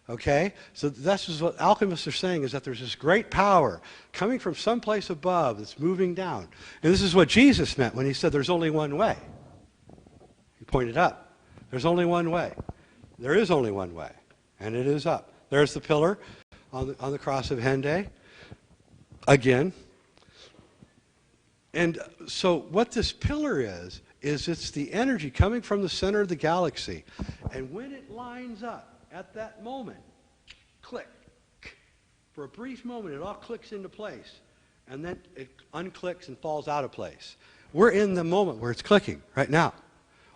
Okay? So that's just what alchemists are saying, is that there's this great power coming from someplace above that's moving down. And this is what Jesus meant when he said there's only one way. He pointed up. There's only one way. There is only one way, and it is up. There's the pillar on the cross of Henday. Again. And so what this pillar is it's the energy coming from the center of the galaxy. And when it lines up at that moment, click. For a brief moment, it all clicks into place. And then it unclicks and falls out of place. We're in the moment where it's clicking right now.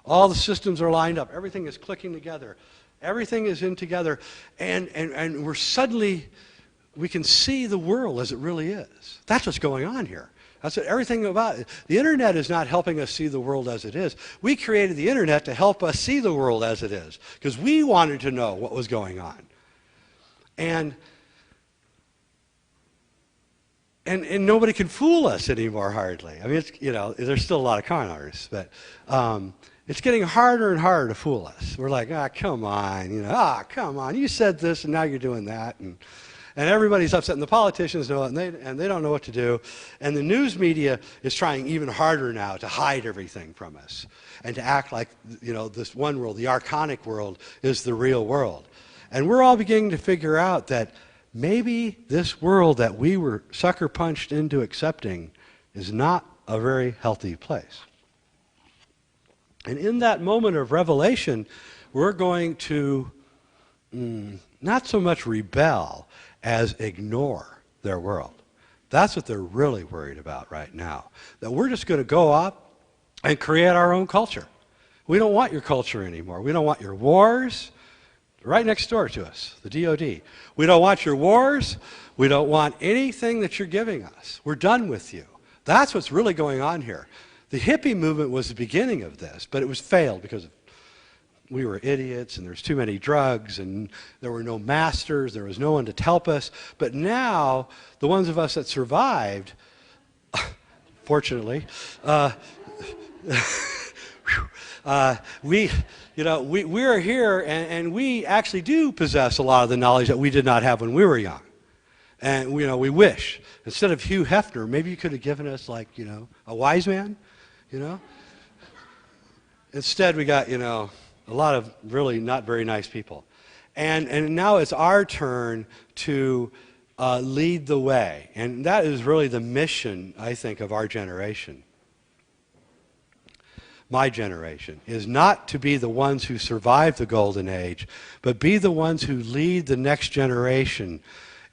All the systems are lined up. Everything is clicking together. Everything is in together. And we're suddenly, we can see the world as it really is. That's what's going on here. That's what everything about it. The internet is not helping us see the world as it is. We created the internet to help us see the world as it is, because we wanted to know what was going on. And nobody can fool us anymore, hardly. I mean, it's, there's still a lot of con artists, but it's getting harder and harder to fool us. We're like, come on, come on. You said this, and now you're doing that. And everybody's upset, and the politicians know it, and they don't know what to do. And the news media is trying even harder now to hide everything from us and to act like, this one world, the archonic world, is the real world. And we're all beginning to figure out that maybe this world that we were sucker punched into accepting is not a very healthy place. And in that moment of revelation, we're going to not so much rebel as ignore their world. That's what they're really worried about right now. That we're just going to go up and create our own culture. We don't want your culture anymore. We don't want your wars. Right next door to us, the DOD. We don't want your wars. We don't want anything that you're giving us. We're done with you. That's what's really going on here. The hippie movement was the beginning of this, but it was failed because we were idiots, and there's too many drugs, and there were no masters, there was no one to help us. But now, the ones of us that survived, fortunately, we are here, and we actually do possess a lot of the knowledge that we did not have when we were young. And we wish, instead of Hugh Hefner, maybe you could have given us a wise man, Instead we got, a lot of really not very nice people. And now it's our turn to lead the way. And that is really the mission, I think, of our generation. My generation is not to be the ones who survive the golden age, but be the ones who lead the next generation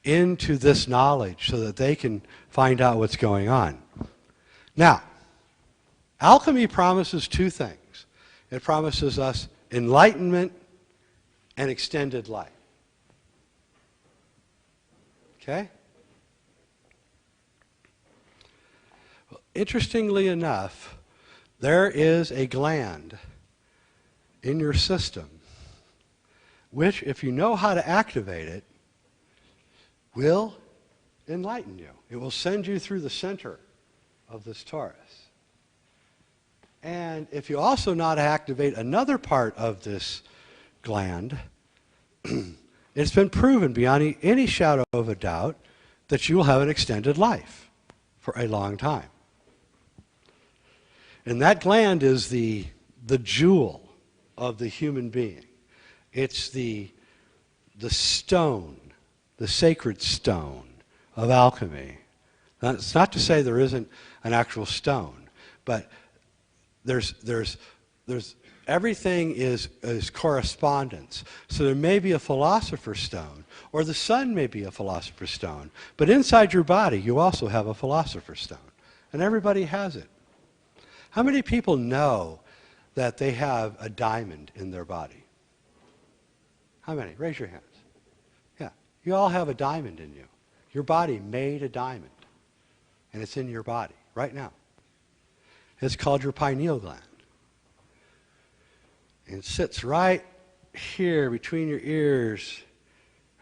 into this knowledge so that they can find out what's going on. Now, alchemy promises two things. It promises us enlightenment and extended life. Okay? Well, interestingly enough, there is a gland in your system which, if you know how to activate it, will enlighten you. It will send you through the center of this torus. And if you also know how to activate another part of this gland, it's been proven beyond any shadow of a doubt that you will have an extended life for a long time. And that gland is the jewel of the human being. It's the stone, the sacred stone of alchemy. Now, it's not to say there isn't an actual stone, but there's everything is correspondence. So there may be a philosopher's stone, or the sun may be a philosopher's stone, but inside your body you also have a philosopher's stone, and everybody has it. How many people know that they have a diamond in their body? How many? Raise your hands. Yeah, you all have a diamond in you. Your body made a diamond, and it's in your body right now. It's called your pineal gland. And it sits right here between your ears,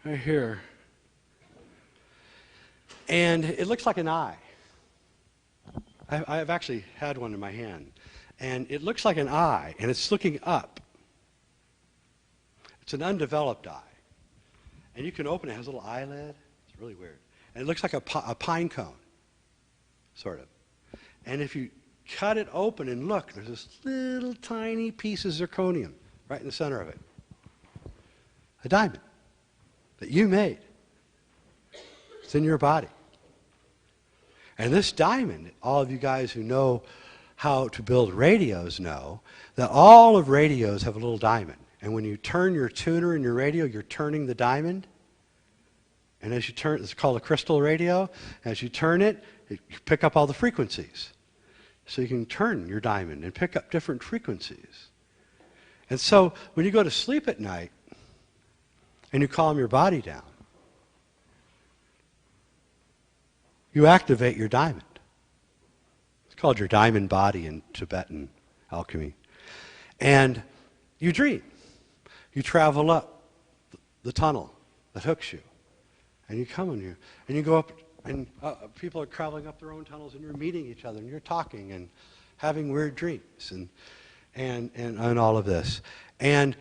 right here. And it looks like an eye. I've actually had one in my hand. And it looks like an eye, and it's looking up. It's an undeveloped eye. And you can open it. It has a little eyelid. It's really weird. And it looks like a pine cone, sort of. And if you cut it open and look, there's this little tiny piece of zirconium right in the center of it. A diamond that you made. It's in your body. And this diamond, all of you guys who know how to build radios know that all of radios have a little diamond. And when you turn your tuner in your radio, you're turning the diamond. And as you turn, it's called a crystal radio. As you turn it, you pick up all the frequencies. So you can turn your diamond and pick up different frequencies. And so when you go to sleep at night and you calm your body down, you activate your diamond. It's called your diamond body in Tibetan alchemy. And you dream. You travel up the tunnel that hooks you. And you come and you go up, and people are traveling up their own tunnels, and you're meeting each other, and you're talking and having weird dreams and all of this. And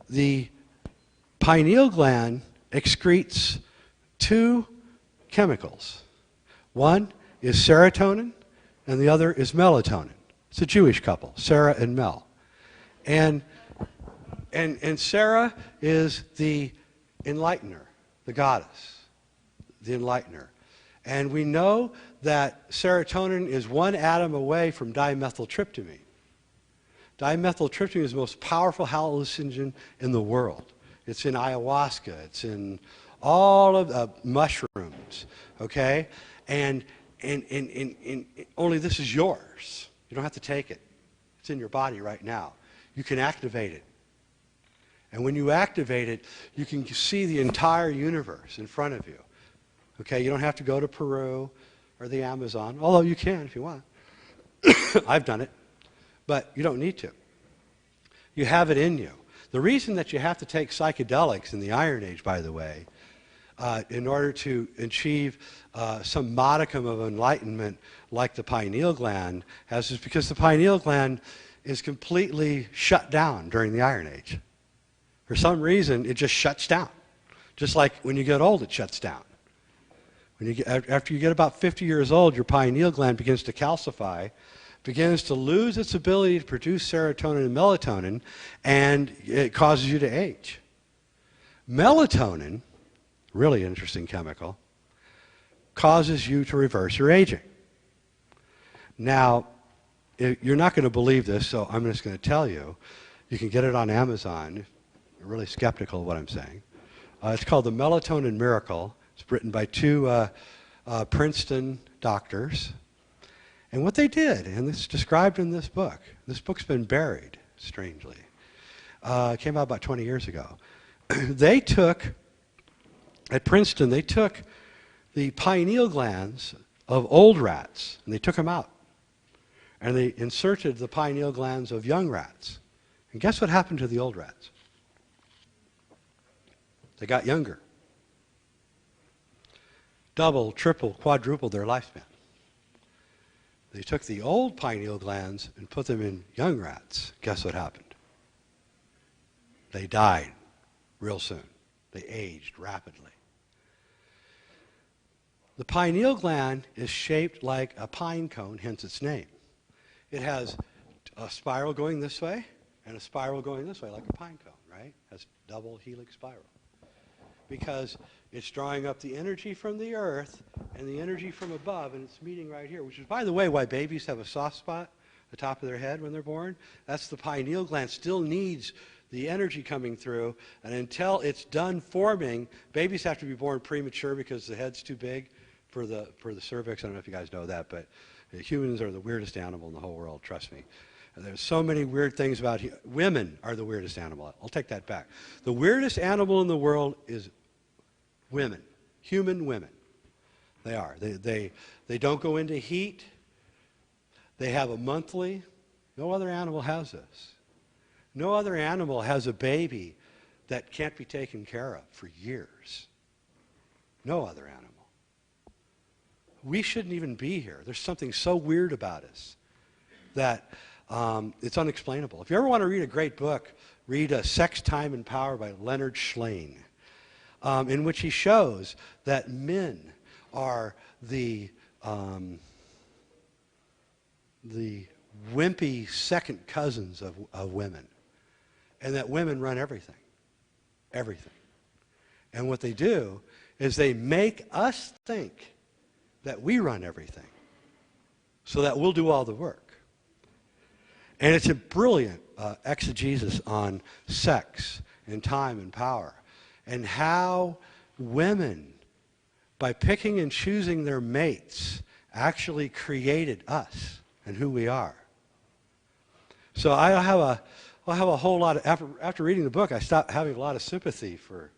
the pineal gland excretes two chemicals. One is serotonin, and the other is melatonin. It's a Jewish couple, Sarah and Mel. And Sarah is the enlightener, the goddess, the enlightener. And we know that serotonin is one atom away from dimethyltryptamine. Dimethyltryptamine is the most powerful hallucinogen in the world. It's in ayahuasca. It's in all of the mushrooms, okay? And only this is yours. You don't have to take it. It's in your body right now. You can activate it. And when you activate it, you can see the entire universe in front of you. Okay, you don't have to go to Peru or the Amazon, although you can if you want. I've done it, but you don't need to. You have it in you. The reason that you have to take psychedelics in the Iron Age, by the way, in order to achieve some modicum of enlightenment like the pineal gland has, is because the pineal gland is completely shut down during the Iron Age. For some reason, it just shuts down. Just like when you get old, it shuts down. When you get, after you get about 50 years old, your pineal gland begins to calcify, begins to lose its ability to produce serotonin and melatonin, and it causes you to age. Melatonin, really interesting chemical, causes you to reverse your aging. Now, you're not going to believe this, so I'm just going to tell you. You can get it on Amazon. You're really skeptical of what I'm saying. It's called the Melatonin Miracle. It's written by two Princeton doctors. And what they did, and it's described in this book's been buried, strangely. It came out about 20 years ago. They took, at Princeton, they took the pineal glands of old rats, and they took them out. And they inserted the pineal glands of young rats. And guess what happened to the old rats? They got younger. Double, triple, quadrupled their lifespan. They took the old pineal glands and put them in young rats. Guess what happened? They died real soon. They aged rapidly. The pineal gland is shaped like a pine cone, hence its name. It has a spiral going this way and a spiral going this way, like a pine cone, right? It has double helix spiral. Because it's drawing up the energy from the earth and the energy from above, and it's meeting right here, which is, by the way, why babies have a soft spot at the top of their head when they're born. That's the pineal gland still needs the energy coming through, and until it's done forming, babies have to be born premature because the head's too big for the cervix. I don't know if you guys know that, but humans are the weirdest animal in the whole world, trust me. There's so many weird things about women are the weirdest animal. I'll take that back. The weirdest animal in the world is women, human women. They are. They don't go into heat. They have a monthly. No other animal has this. No other animal has a baby that can't be taken care of for years. No other animal. We shouldn't even be here. There's something so weird about us that it's unexplainable. If you ever want to read a great book, read Sex, Time, and Power by Leonard Shlain. in which he shows that men are the wimpy second cousins of women, and that women run everything. Everything. And what they do is they make us think that we run everything so that we'll do all the work. And it's a brilliant exegesis on sex and time and power and how women, by picking and choosing their mates, actually created us and who we are. So I'll have a whole lot of, after reading the book, I stopped having a lot of sympathy for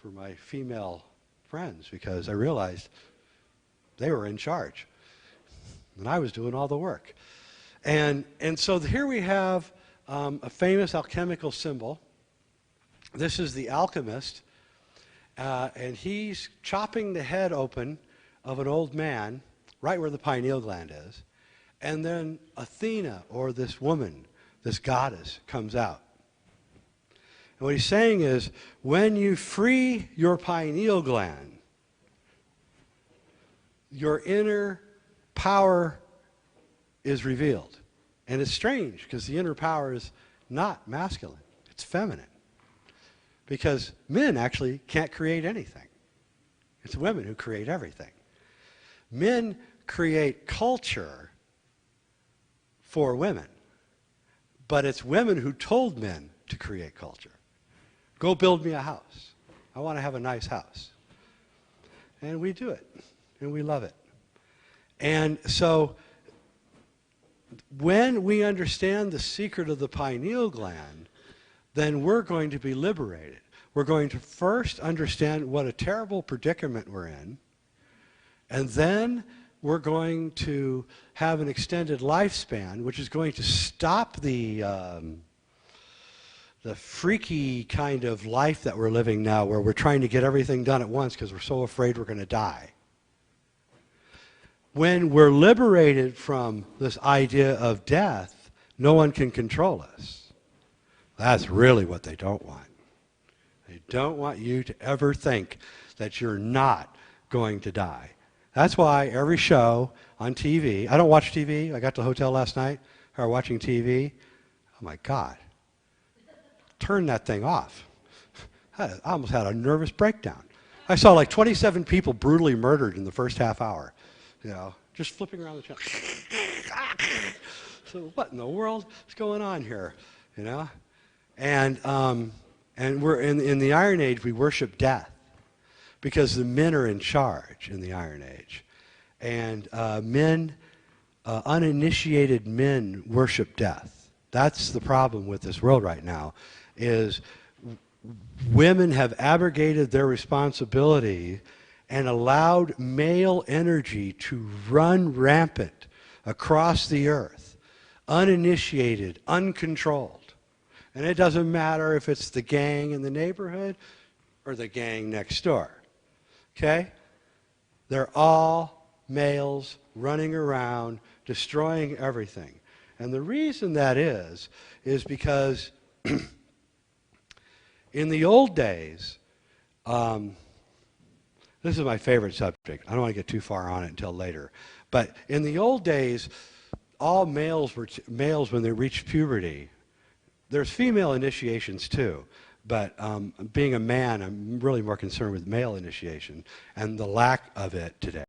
my female friends because I realized they were in charge and I was doing all the work. And so here we have a famous alchemical symbol. This is the alchemist, and he's chopping the head open of an old man right where the pineal gland is. And then Athena, or this woman, this goddess, comes out. And what he's saying is, when you free your pineal gland, your inner power is revealed. And it's strange, because the inner power is not masculine. It's feminine. Because men actually can't create anything. It's women who create everything. Men create culture for women. But it's women who told men to create culture. Go build me a house. I want to have a nice house. And we do it. And we love it. And so when we understand the secret of the pineal gland, then we're going to be liberated. We're going to first understand what a terrible predicament we're in, and then we're going to have an extended lifespan, which is going to stop the freaky kind of life that we're living now, where we're trying to get everything done at once because we're so afraid we're going to die. When we're liberated from this idea of death, no one can control us. That's really what they don't want. They don't want you to ever think that you're not going to die. That's why every show on TV, I don't watch TV. I got to the hotel last night, started watching TV. Oh my God. Turn that thing off. I almost had a nervous breakdown. I saw like 27 people brutally murdered in the first half hour. You know, just flipping around the channel. So what in the world is going on here? You know, and we're in the Iron Age. We worship death because the men are in charge in the Iron Age, and uninitiated men worship death. That's the problem with this world right now. Is women have abrogated their responsibility and allowed male energy to run rampant across the earth, uninitiated, uncontrolled. And it doesn't matter if it's the gang in the neighborhood or the gang next door. Okay? They're all males running around, destroying everything. And the reason that is because in the old days, this is my favorite subject. I don't want to get too far on it until later. But in the old days, all males were males when they reached puberty. There's female initiations too. But being a man, I'm really more concerned with male initiation and the lack of it today.